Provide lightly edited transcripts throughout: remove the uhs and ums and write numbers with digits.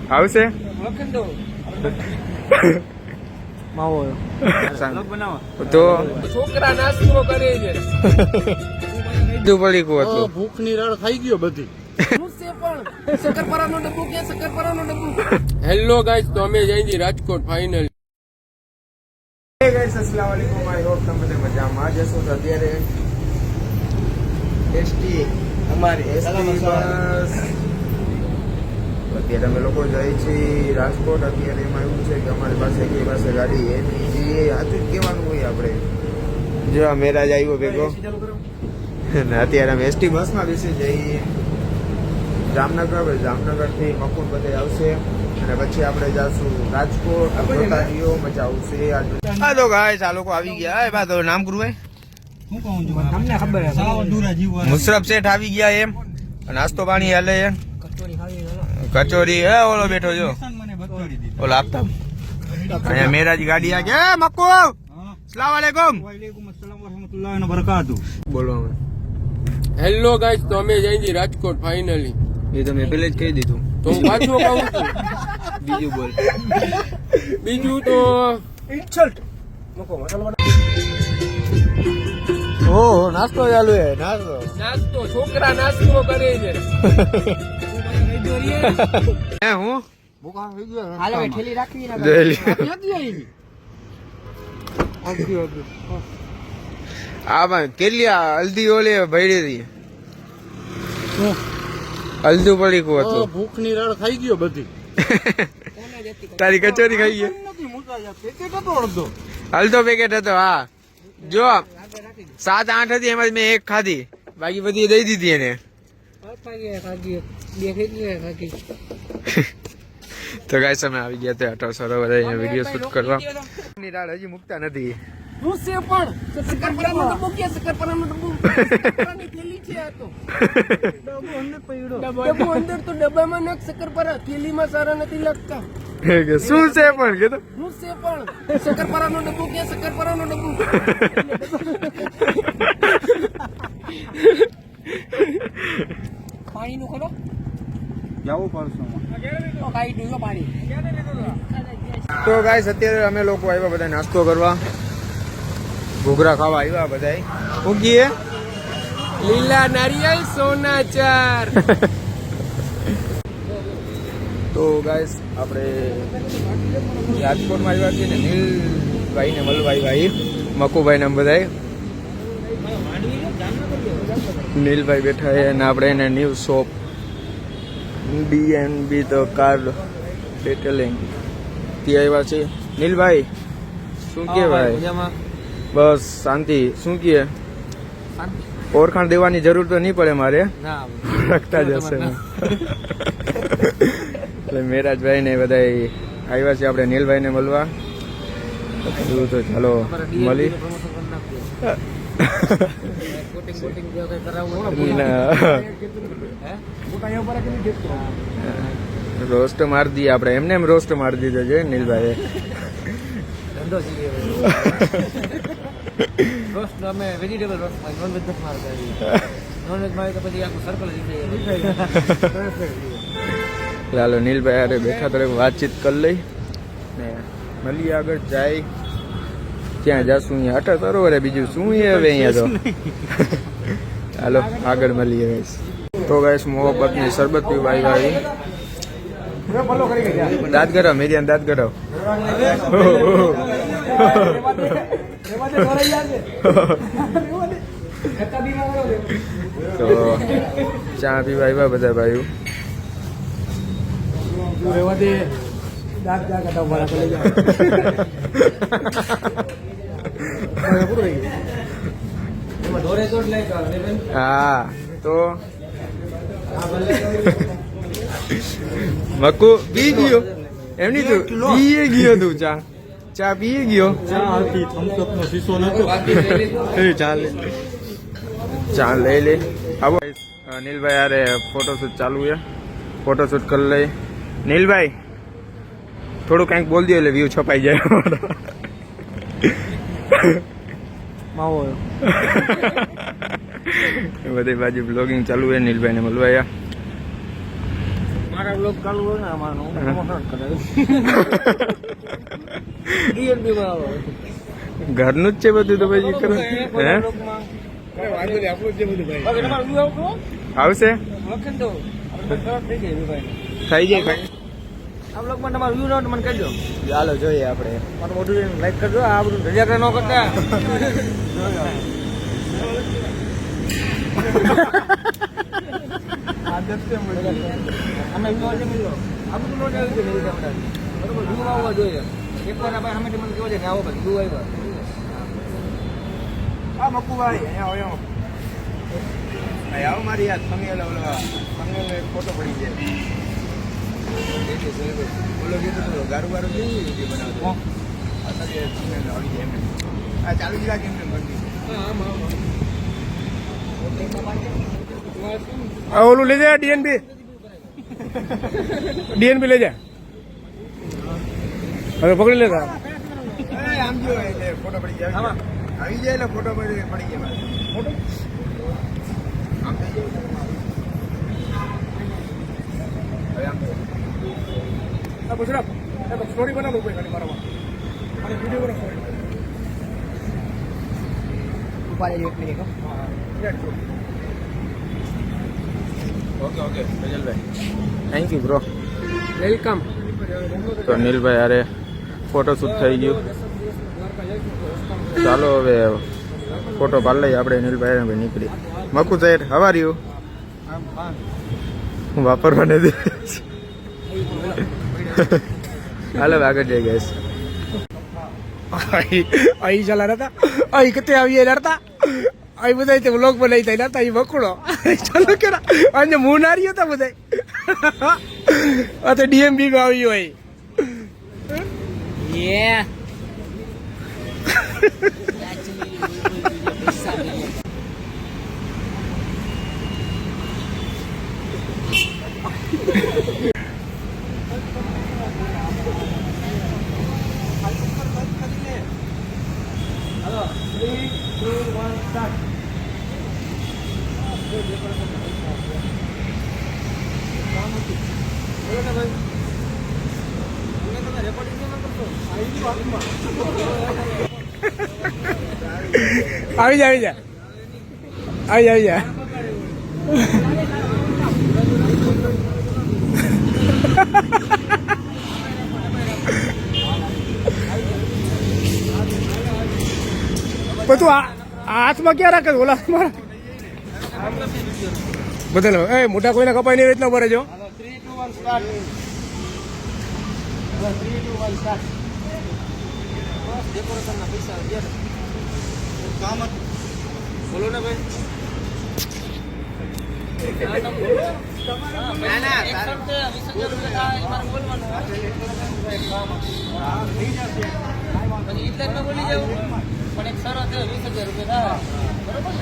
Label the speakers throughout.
Speaker 1: આવશે તો
Speaker 2: છોકરા નાસ્તો કરે છે.
Speaker 1: ભૂખ ની રાડ થઈ ગયો બધી.
Speaker 2: હેલો ગાઈસ, તો અમે જઈ છીએ રાજકોટ ફાઇનલ.
Speaker 1: હે ગાઈસ, અસ્સલામ વાલેકુમ. આઈ હોપ તમે બધા મજામાં જશો. તો અત્યારે એસટી અમારી એસટી બસ અત્યારે અમે લોકો જઈએ છીએ રાજકોટ. અત્યારે એમાં એવું છે કે અમારી પાસે ગાડી એની જે આતું જ કહેવાનું હોય આપણે. જો આ મેરાજ આવ્યો ભેગો ને અત્યારે અમે એસટી બસમાં બેસી જઈએ જામનગર. જામનગરથી મકુર બધે આવશે અને પછી આપણે જાશું રાજકોટ. મજા આવશે. હા તો ગાઈસ, આ લોકો આવી ગયા. બા તો નામ કરું
Speaker 2: તમને ખબર
Speaker 1: મુશરફ શેઠ આવી ગયા એમ. નાસ્તો પાણી હાલે એમ. કચોરી હે ઓલો બેઠો જો ઓલો આપતા અહીંયા મેરાજ ગાડી આ ગયા. મક્કુ અસ્સલામ વાલેકુમ.
Speaker 3: વાલેકુમ અસ્સલામ વરહમતુલ્લાહ વ બરકાતુહુ.
Speaker 1: બોલો.
Speaker 2: હેલો ગાઈસ, તો અમે જઈ છીએ રાજકોટ ફાઇનલી.
Speaker 1: એ તો મેં પહેલે જ કહી દીધું.
Speaker 2: તો હું પાછું કહું છું.
Speaker 1: બીજું બોલ.
Speaker 2: બીજું તો
Speaker 1: ઓહો, નાસ્તો ચાલુ હે. નાસ્તો
Speaker 2: છોકરા નાસ્તો કરે છે.
Speaker 1: હે હું
Speaker 2: હાલો ઠેલી રાખવી ના
Speaker 1: આ કેટલી હલ્દી ઓલી ભરી હતી. હલ્દુ પડી કો હતો.
Speaker 3: ભૂખ ની રાડ થઈ ગયો બધી.
Speaker 1: તારી કચોરી ખાઈ ગઈ. હલ્દો પેકેટ હતો. હા જો 7-8 હતી એમાં મેં એક ખાધી, બાકી બધી દઈ દીધી એને. તો ગાઈસ, અમે આવી ગયા હતા અટો સરો બધા અહીંયા વિડીયો શૂટ કરવા. ની રાડ હજી મુકતા નથી.
Speaker 2: હું છે પણ શકરપરાનો ડબ્બો કે શકરપરાનો ડબ્બો શકરપરાની થેલી છે આ તો. ડબ્બો અંદર તો ડબ્બામાં નાખ શકરપરા, થેલીમાં સારા નથી લાગતા.
Speaker 1: શું છે પણ કીધું
Speaker 2: હું છે પણ શકરપરાનો ડબ્બો કે શકરપરાનો ડબ્બો. પાણી નું ખરો
Speaker 3: જવું પડશે.
Speaker 2: કાઈ દૂધો પાણી.
Speaker 1: તો ગાઈસ, અત્યારે અમે લોકો આવ્યા બધા નાસ્તો કરવા, ઘૂઘરા ખાવા આવ્યા બધા. ઉગીએ
Speaker 2: લીલા નારિયેળ સોના ચાર.
Speaker 1: તો ગાઈસ, આપણે રાજકોટમાં આવ્યા છીએ ને નીલભાઈ ને મલભાઈ ભાઈ મકુભાઈ ને બધા. નીલભાઈ બેઠા છે અને આપણે એને new shop DNB the car detailing ત્યાં આવ્યા છે. નીલભાઈ શું કે ભાઈ? બસ શાંતિ. શું કે ઓળખાણ દેવાની જરૂર તો નહીં પડે મારે, રાખતા જ હશે. એટલે મેરાજભાઈ ને બધા આવ્યા છે આપણે નીલભાઈ ને મળવા. તો ચાલો મળી. રોસ્ટ મારી દઈએ આપણે. એમને એમ રોસ્ટ મારી દીધો છે નીલભાઈ.
Speaker 2: રોસ્ટ અમે વેજીટેબલ રોસ્ટ માં નોન વેજ નથી મારતા. નોન વેજ માં તો પછી આખું સર્કલ થઈ
Speaker 1: ચાલો નીલભાઈ અરે બેઠા તો વાતચીત કરી લઈ ને મળીએ. આગળ જાય ક્યાં જાશું? અહીંયા અટક સરોવર. બીજું શું હવે અહીંયા તો. ચાલો આગળ મળીએ ગાઈસ. તો ગાઈસ, મોહબ્બતની શરબત પીવા આવ્યા. દાંત કરાવ મેરિયાન, દાંત કરાવ. તો ચા પીવા આવ્યા બધા ભાઈઓ. હા તો મક્કુ પી ગયો એમની તું પીએ ગયો તું ચા પીએ ગયો. ચા લઈ લે. આવો નીલભાઈ અરે ફોટોશૂટ ચાલુ છે, ફોટોશૂટ કરી લઈ. નીલભાઈ થોડું કંઈક બોલ દો એટલે વ્યૂ છપાઈ જાય. બધી બાજુ બ્લોગિંગ ચાલુ છે. નીલભાઈ ને મળવા
Speaker 2: મારા બ્લોગ ચાલુ હોય ને અમારનો હું promotion કરાવીશ. DNB માં આવો.
Speaker 1: ઘરનું જ છે બધું તો પછી કરો હે
Speaker 2: બ્લોગમાં. બાકી તમારો view આવતો?
Speaker 1: આવશે
Speaker 2: લખી દો. આપણે ખરાબ થઈ જાય ભાઈ.
Speaker 1: થઈ જાય
Speaker 2: આ બ્લોગમાં તમારો વ્યૂ નોટ મને કહેજો.
Speaker 1: ચાલો જોઈએ આપણે
Speaker 2: મારું મોઢું લાઈક કરજો. આ બધું રજા ન કરતા. અમે વ્યૂ આજે મળ્યો. આ બધું નોટ આવી ગયું મેરી કામડા. બરોબર વ્યૂ આવવા જોઈએ. એકવાર આ ભાઈ સામેથી મને કહો છે કે આવો ભાઈ વ્યૂ આવ્યા.
Speaker 1: આ મકુભાઈ અહીંયા આવો અહીં આવો મારી યાદ ફંગેલો ફોટો પડી જાય બોલો કીધું તો ગારું ગારું કેવું વિડીયો બનાવતો આ સાથે thumbnail આવી જાય એમને આ ચાલુ જ રાખે એમને બની
Speaker 4: ઓલું લઈ જા ડીએનબી લઈ જા હવે પકડી લેતા
Speaker 1: આમ જો એટલે ફોટો પડી જાય આવી જાય એટલે ફોટો પડી જાય મારે ફોટો આમ થઈ જાય હવે આમ
Speaker 4: સ્ટોરી બનાવો કોઈ ખાલી મારામાં અને વિડીયો બનાવો
Speaker 1: okay okay Fazalbhai thank you bro
Speaker 2: welcome.
Speaker 1: તો નીલભાઈ અરે ફોટોશૂટ થઈ ગયું ચાલો હવે ફોટો પાડ લઈએ આપણે નીલભાઈ ભાઈ નીકળી મકુ સાહેબ હવા રહ્યું હું વાપરવા નથી હાલો આગળ જઈ ગઈશ
Speaker 4: અહીં ચલા હતા અહીં કતે આવીએ લડતા અહીં બધા તે વ્લોગ બનાવી હતા લડતા અહીં વકડો ચાલો કે આજે હું નારી હતા બધા આ તો ડીએમબી માં આવ્યું હોય
Speaker 2: Yeah.
Speaker 4: આવી જા આવી જા આવી જા બધું હાથમાં ક્યાં રાખે ઓલા મારા બદલો એ મોટા કોઈને કપાઈ નહીં રીતના ભરે જો
Speaker 2: 3, 2, 1 start. 3, 2, 1 start. બસ ડેકોરેશનના પૈસા ગયા. કામ હતું. બોલો ને ભાઈ. ના ના એક શબ્દ 20,000 રૂપિયા થાય એ મારે બોલવાનું. પછી એટલે જ ન બોલી જાઉં પણ એક શરત છે 20,000 રૂપિયા થાય બરોબર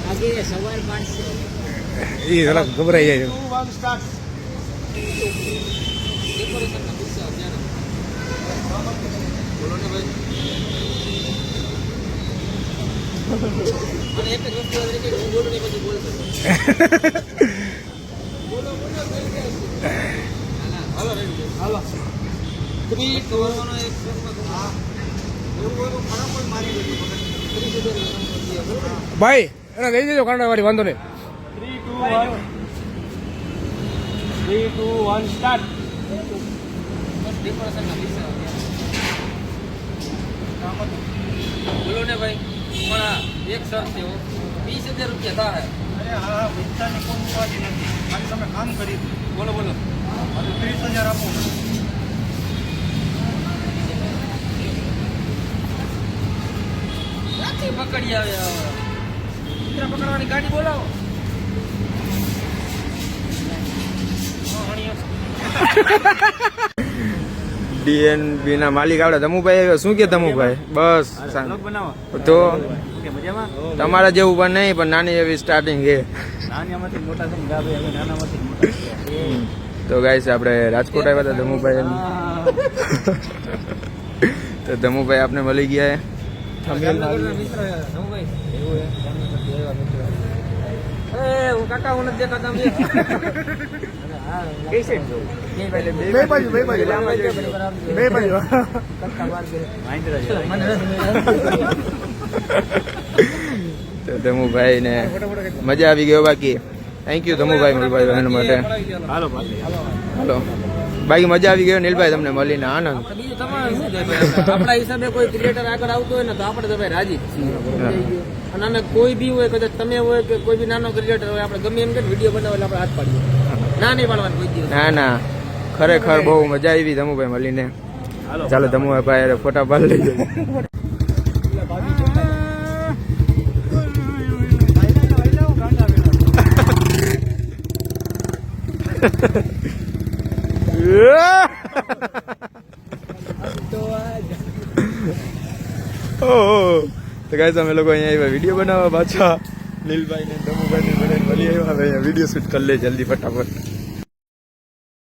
Speaker 2: આગે સવાર પાડશે
Speaker 4: એ થોડા ગભરાઈ જાય
Speaker 2: ડેકોરેશનના પૈસા જ્યારે બોલો ને ભાઈ. અને એક જ વસ્તુ યાદ રાખી હું બોલું ને પછી બોલતો બોલો હાલો રેડી હાલો 3, 2, 1 એક હા એવું હોય તો ખરાબ કોઈ મારી ગયું 30,000
Speaker 4: ભાઈ એને દઈ દેજો કાંડા વાળી વાંધો નહીં
Speaker 2: 3, 2, 1 સ્ટાર્ટ. બસ ડેકોરેશનના પૈસા બોલો ને ભાઈ પણ એક સર છે 20,000 રૂપિયા થાય.
Speaker 3: અરે હા પૈસાની કોઈ ઉપાધિ નથી ખાલી તમે કામ કરી દો
Speaker 2: બોલો બોલો
Speaker 3: 30,000 આપો
Speaker 2: ક્યાંથી પકડી આવે કૂતરા પકડવાની ગાડી બોલાવો.
Speaker 1: ડીએનબી ના માલિક આવડે તમુભાઈ આવ્યો શું કે તમુભાઈ બસ
Speaker 3: બનાવો
Speaker 1: તો
Speaker 3: મજામાં
Speaker 1: તમારા જેવું પણ નહીં પણ નાની એવી સ્ટાર્ટિંગ છે
Speaker 3: નાનામાંથી મોટા તમે ગાવે હવે નાનામાંથી મોટા
Speaker 1: તો ગાઈસ આપણે રાજકોટ આવ્યા હતા ધમુભાઈ તો ધમુભાઈ આપને મળી ગયા
Speaker 2: જામનગરના મિત્ર ધમુભાઈ. એવું હે? જામનગરથી આવ્યા મિત્ર. હું કાકા હું નથી દેખાતા અમને.
Speaker 1: કઈ સાઈડ જવું?
Speaker 4: બે બાજુ બે બાજુ બે બાજુ
Speaker 2: કરતા વાર કે
Speaker 1: તો ધમુભાઈ ને મજા આવી ગયો બાકી થેન્ક યુ ધમુભાઈ નીલભાઈ એના માટે
Speaker 3: હાલો
Speaker 1: હાલો બાકી મજા આવી ગયો નીલભાઈ તમને મળીને આનંદ
Speaker 2: બીજું તમારે શું છે ભાઈ? આપણા હિસાબે કોઈ ક્રિએટર આગળ આવતો હોય ને તો આપણે તો ભાઈ રાજી જ છીએ. અને આને કોઈ બી હોય કદાચ તમે હોય કે કોઈ બી નાનો ક્રિએટર હોય આપણે ગમે એમ કે વિડીયો બનાવે એટલે આપણે હાથ પાડીએ. ના નહીં પાડવાનું કોઈ દિવસ.
Speaker 1: ના ના ખરેખર બહુ મજા આવી ધમુભાઈ મળીને ચાલો ધમુભાઈ ફોટા પાડ લઈ જઈએ તો ગાઈસ અમે લોકો અહીંયા આવ્યા વિડીયો બનાવવા પાછા નીલભાઈ ને ધમુભાઈ ને મળી આવ્યા હવે વિડીયો શૂટ કરી લે જલ્દી ફટાફટ